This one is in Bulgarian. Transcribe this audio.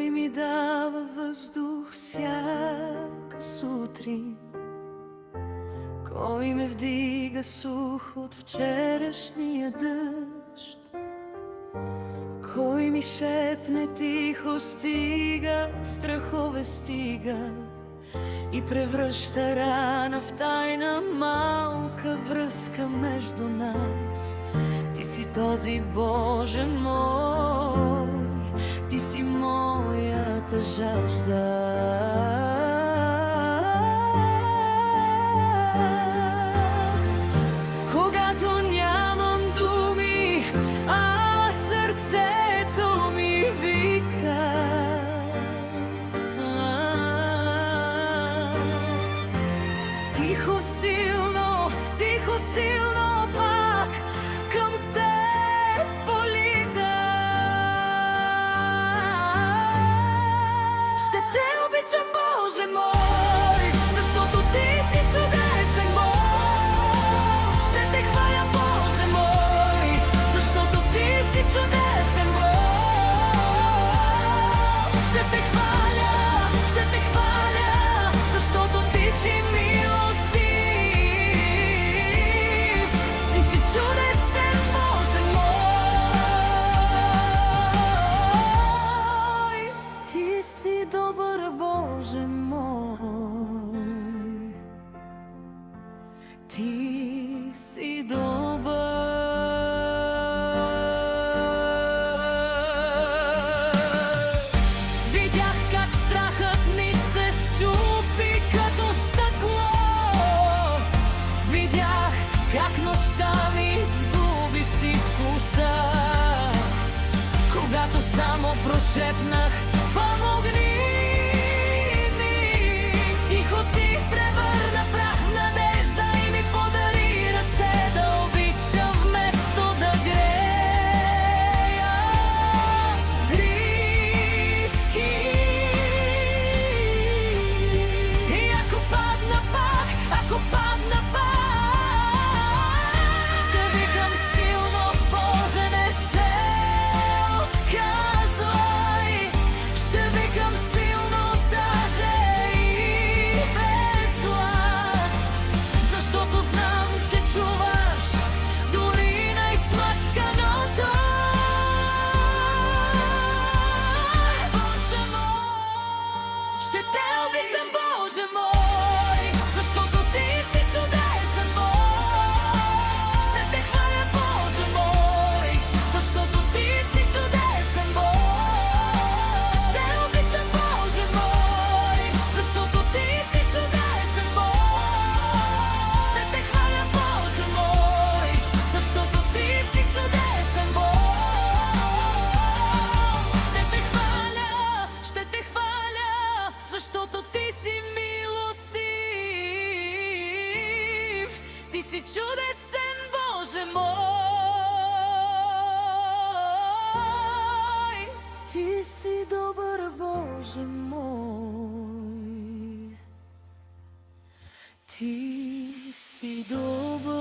Кой ми дава въздух всяка сутрин? Кой ме вдига сух от вчерашния дъжд? Кой ми шепне тихо стига, страхове стига и превръща рана в тайна, малка връзка между нас. Ти си този Боже мой, ти си моята жажда. Когато нямам думи, а сърцето ми вика, тихо силно пак към теб полита. Ще те обичам, Боже мой, защото ти си чудесен мой. Ще те хваля, Боже мой, защото ти си чудесен мой. Ще те хваля, защото ти си милостив. Ти си чудесен, Боже мой. Ти си добър, Боже мой. Ти си добър. Видях как страхът ми се счупи като стъкло. Видях как нощта ми изгуби си вкуса. Когато само прошепнах помогни ми, тихо ти превърна прах в надежда и ми подари ръце да обичам вместо да грея гришки. И ако падна пак, ще викам силно, Боже, не се отказвай. Ще викам силно, даже и без глас, защото знам, че чуваш дори най-смачканото. Боже мой, ще те обичам, Боже мой, защото ти си чудесен мой. Ще те хваля, Боже мой, защото ти си чудесен мой. Ще обичам, Боже мой, защото ти си чудесен мой. Ще те хваля, Боже мой, защото ти си чудесен мой. Ще те хваля, защото ти си милостив. Ти си чудесен, Боже мой. Ти си добър, Боже мой. Ти си добър.